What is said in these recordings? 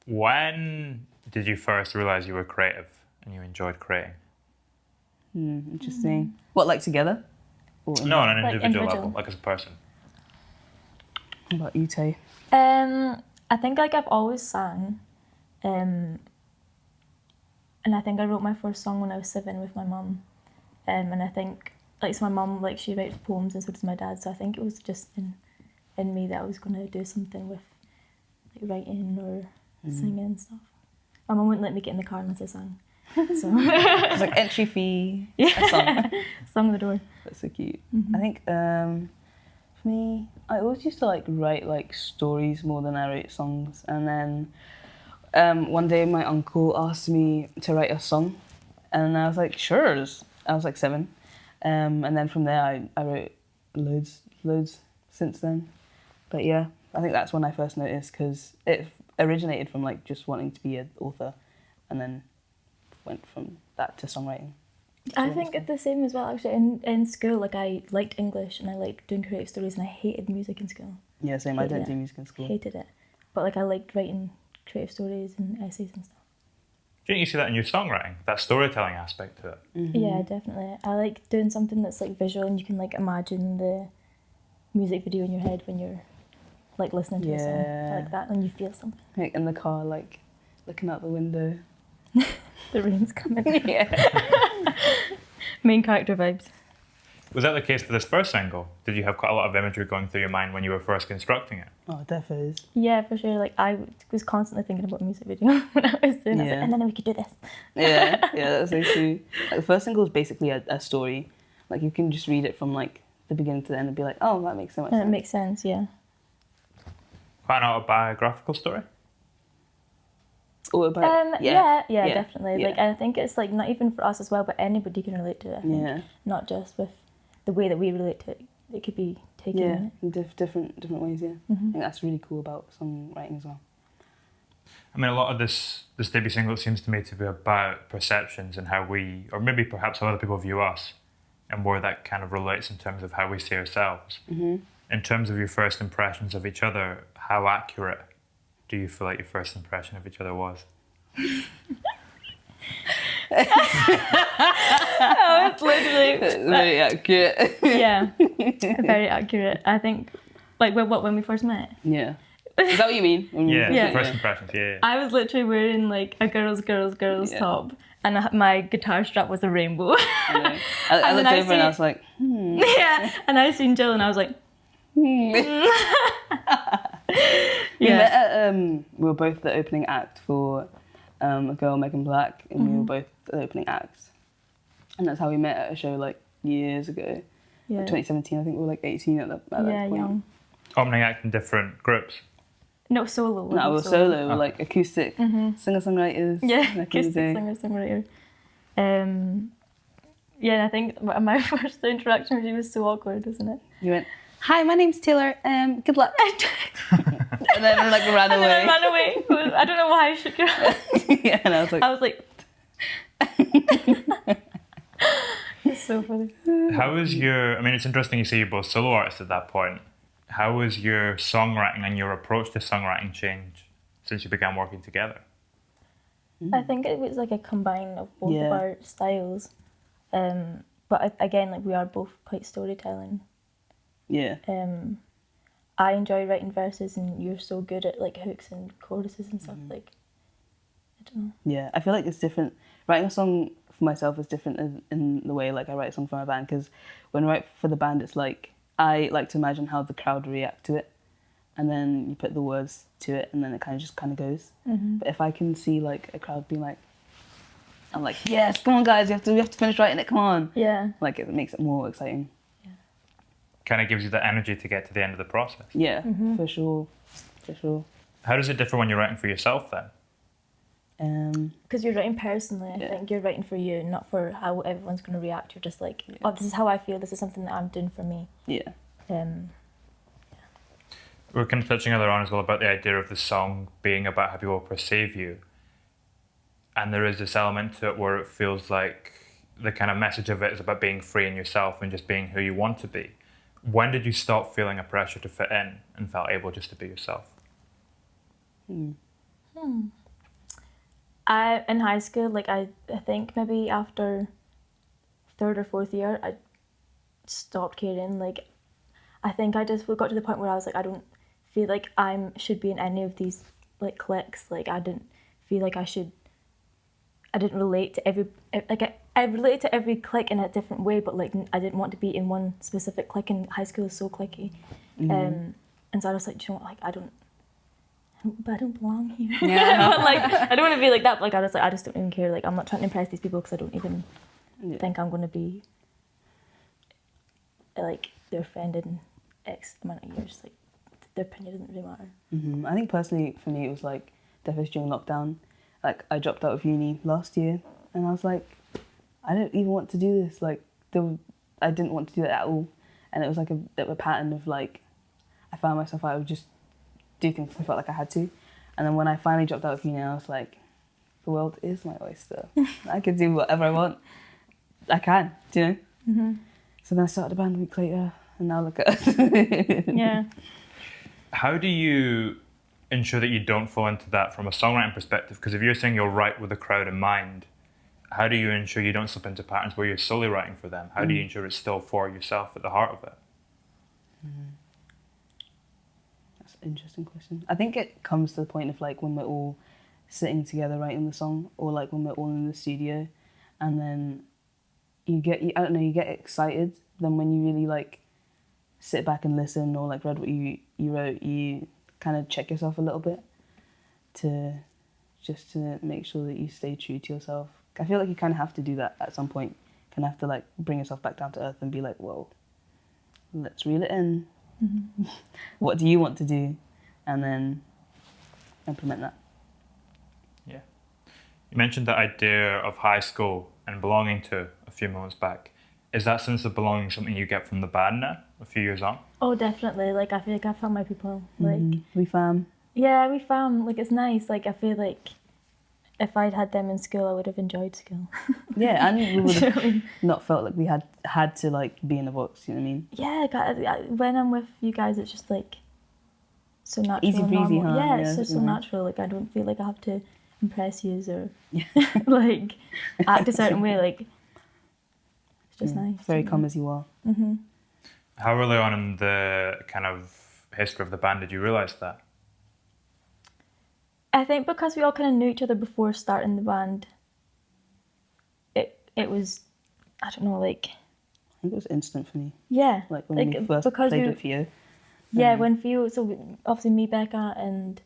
When did you first realise you were creative and you enjoyed creating? Interesting. What, like together? Or No, on an Like individual individual. level, like as a person. What about you, Tay? I think like I've always sang, and I think I wrote my first song when I was 7 with my mum, and I think like so my mum like she writes poems and so does my dad, so I think it was just in me that I was gonna do something with like writing or singing and stuff. My mum wouldn't let me get in the car unless I sang, so It's like entry fee, a song. song at the door. That's so cute. I think for me, I always used to like write like stories more than I write songs. And then one day my uncle asked me to write a song, and I was like, sure. I was like 7, and then from there I wrote loads since then. But yeah, I think that's when I first noticed, because it originated from like just wanting to be an author, and then went from that to songwriting. I think it's the same as well actually. In school, like I liked English and I liked doing creative stories, and I hated music in school. Yeah, same. I Hated didn't it. do music in school. Hated it, but like I liked writing creative stories and essays and stuff. Do you think you see that in your songwriting, that storytelling aspect to it? Yeah, definitely. I like doing something that's like visual and you can like imagine the music video in your head when you're like listening to a song. I like that when you feel something. Like in the car, like looking out the window. The rain's coming. Yeah. Main character vibes. Was that the case for this first single? Did you have quite a lot of imagery going through your mind when you were first constructing it? Oh, definitely is. Yeah, for sure. Like I was constantly thinking about music video when I was doing it. I was Yeah. like, and then we could do this. Yeah, that's so true. Like, the first single is basically a story. Like you can just read it from like the beginning to the end and be like, oh, that makes so much And sense. it makes sense, yeah. Quite an autobiographical story? Yeah, definitely. Yeah. Like I think it's like not even for us as well, but anybody can relate to it. I think. Yeah, Not just with the way that we relate to it. It could be taken. yeah, in it. in different ways. Yeah, I think that's really cool about songwriting as well. I mean, a lot of this debut single seems to me to be about perceptions and how we, or maybe perhaps how other people view us, and where that kind of relates in terms of how we see ourselves. In terms of your first impressions of each other, how accurate do you feel like your first impression of each other was? Oh, it's literally It's very accurate. yeah, very accurate. I think like when we first met. Yeah. Is that what you mean? Yeah, Yeah. first impressions, yeah. I was literally wearing like a girls Yeah. top, and my guitar strap was a rainbow. I And looked then I over and I see- was like, Yeah, and I seen Jill, and I was like, We yeah, met at, we were both the opening act for a girl, Megan Black, and we were both the opening acts. And that's how we met at a show like years ago. yeah, 2017, I think we were like 18 at that yeah, point. young. Opening act in different groups. No, solo. No, we were solo, we were like acoustic singer-songwriters. Yeah, back in the acoustic day. singer-songwriter. Yeah, and I think my first interaction with you was so awkward, wasn't it? You went, hi, my name's Taylor, good luck. And then like ran And then I away. ran away. I don't know why I shook your hand. Yeah, and I was like, I was like, it's so funny. How was your, I mean, it's interesting you say you're both solo artists at that point. How was your songwriting and your approach to songwriting change since you began working together? I think it was like a combine of both Yeah. of our styles. But again, like we are both quite storytelling. yeah. I enjoy writing verses, and you're so good at like hooks and choruses and stuff. Like, I don't know. Yeah, I feel like it's different. Writing a song for myself is different in the way like I write a song for my band, because when I write for the band, it's like I like to imagine how the crowd react to it, and then you put the words to it, and then it kind of goes. But if I can see like a crowd being like, I'm like, yes, come on guys, we have to finish writing it, come on. Yeah. Like it makes it more exciting. Kind of gives you the energy to get to the end of the process. Yeah, for sure. How does it differ when you're writing for yourself then? Because you're writing personally, I Yeah. think you're writing for you, not for how everyone's going to react. You're just like, oh, this is how I feel. This is something that I'm doing for me. Yeah. We were kind of touching earlier on as well about the idea of the song being about how people perceive you. And there is this element to it where it feels like the kind of message of it is about being free in yourself and just being who you want to be. When did you stop feeling a pressure to fit in and felt able just to be yourself? In high school, like I think maybe after 3rd or 4th year, I stopped caring. Like, I think I just got to the point where I was like, I don't feel like should be in any of these like cliques. Like, I didn't feel like I didn't relate to I related to every clique in a different way, but like I didn't want to be in one specific clique. And high school is so cliquey, and so I was like, do you know what? Like, I don't belong here. Yeah. Like, I don't want to be like that. But, like, I was like, I just don't even care. Like, I'm not trying to impress these people because I don't even think I'm going to be like their friend in X amount of years. Like, their opinion doesn't really matter. I think personally for me it was like definitely during lockdown. Like, I dropped out of uni last year and I was like, I don't even want to do this. Like, I didn't want to do it at all. And it was like a pattern of like, I found myself, I would just do things I felt like I had to. And then when I finally dropped out of uni, I was like, the world is my oyster. I can do whatever I want. I can, do you know? Mm-hmm. So then I started a band a week later, and now look at us. Yeah. How do you ensure that you don't fall into that from a songwriting perspective? Because if you're saying you'll write with the crowd in mind, how do you ensure you don't slip into patterns where you're solely writing for them? How do you ensure it's still for yourself at the heart of it? That's an interesting question. I think it comes to the point of like when we're all sitting together writing the song, or like when we're all in the studio, and then you get excited. Then when you really like sit back and listen, or like read what you wrote, you kind of check yourself a little bit to make sure that you stay true to yourself. I feel like you kind of have to do that at some point. You kind of have to like bring yourself back down to earth and be like, whoa, let's reel it in. Mm-hmm. What do you want to do? And then implement that. Yeah. You mentioned the idea of high school and belonging to a few moments back. Is that sense of belonging something you get from the band now, a few years on? Oh, definitely. Like, I feel like I found my people. Like, we fam. Yeah, we found, like, it's nice. Like, I feel like if I'd had them in school, I would have enjoyed school. Yeah, and we would have not felt like we had to like be in a box, you know what I mean? Yeah, when I'm with you guys, it's just like so natural. Easy breezy, normal. huh? Yeah, it's just so natural. Like, I don't feel like I have to impress you or like act a certain way. Like, it's just nice. Very calm as you are. Mm-hmm. How early on in the kind of history of the band did you realise that? I think because we all kind of knew each other before starting the band, it was, I don't know, like... I think it was instant for me. Yeah. Like when we first played with Theo. Yeah, when Theo... So obviously me, Becca and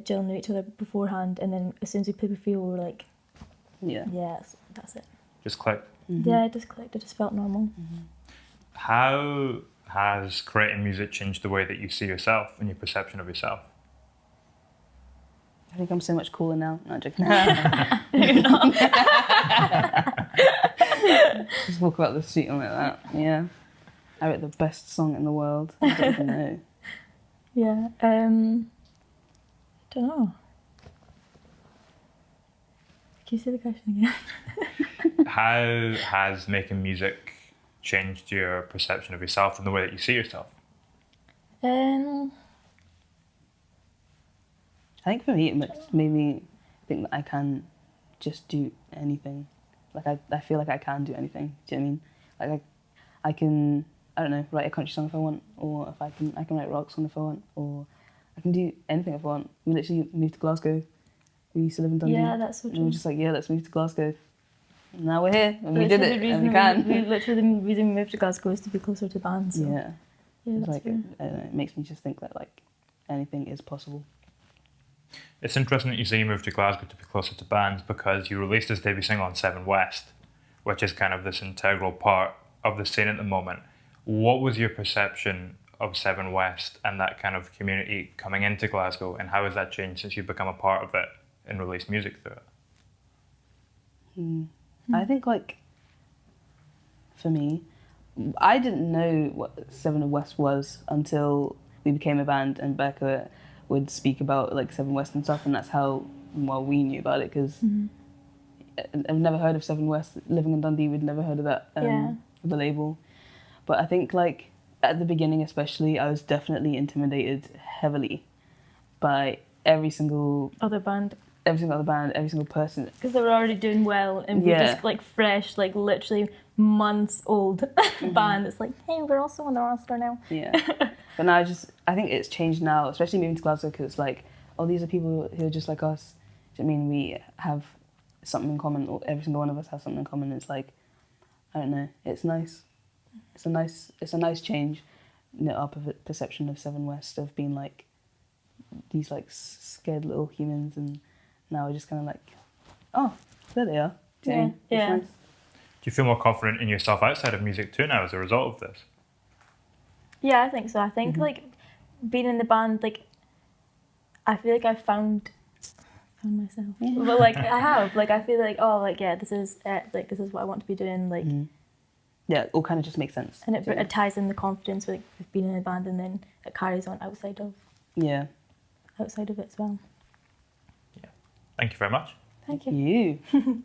Jill knew each other beforehand, and then as soon as we played with Theo, we were like... Yeah. Yeah, that's it. Just clicked? Mm-hmm. Yeah, it just clicked. It just felt normal. Mm-hmm. How has creating music changed the way that you see yourself and your perception of yourself? I think I'm so much cooler now. Not joking. You're not. Just walk about the street and like that. Yeah. I wrote the best song in the world. I don't even know. Yeah. Don't know. Can you say the question again? How has making music changed your perception of yourself and the way that you see yourself? I think for me, it made me think that I can just do anything. Like, I feel like I can do anything. Do you know what I mean? Like, I can, I don't know, write a country song if I want, or if I can write a rock song if I want, or I can do anything if I want. We literally moved to Glasgow. We used to live in Dundee. Yeah, that's so true. And we were just like, yeah, let's move to Glasgow. And now we're here, and we did it, and we can. Literally, the reason we moved to Glasgow is to be closer to bands. So. Yeah. Yeah, It's that's like, true. I don't know, it makes me just think that, like, anything is possible. It's interesting that you say you moved to Glasgow to be closer to bands, because you released this debut single on Seven West, which is kind of this integral part of the scene at the moment. What was your perception of Seven West and that kind of community coming into Glasgow, and how has that changed since you've become a part of it and released music through it? I think, like, for me, I didn't know what Seven West was until we became a band, and Becca would speak about like Seven West and stuff, and that's how we knew about it, because I've never heard of Seven West. Living in Dundee, we'd never heard of that the label. But I think, like, at the beginning especially, I was definitely intimidated heavily by every single Other band. every single other band, every single person. Because they were already doing well, and we're just like fresh, like literally months old band. It's like, hey, we're also on the roster now. Yeah. But now I think it's changed now, especially moving to Glasgow, because it's like, oh, these are people who are just like us. Do you know what I mean? We have something in common, or every single one of us has something in common. It's like, I don't know, it's nice. It's a nice change in our perception of Seven West, of being like these like scared little humans, and now we're just kind of like, oh, there they are. Do you know what I mean? It's nice. Do you feel more confident in yourself outside of music too now as a result of this? Yeah, I think so. I think like being in the band, like I feel like I found myself. Yeah. But like I have, like I feel like, oh, like yeah, this is it. Like this is what I want to be doing. Like yeah, it all kind of just makes sense. And it ties in the confidence with being in a band, and then it carries on outside of it as well. Yeah. Thank you very much. Thank you. You.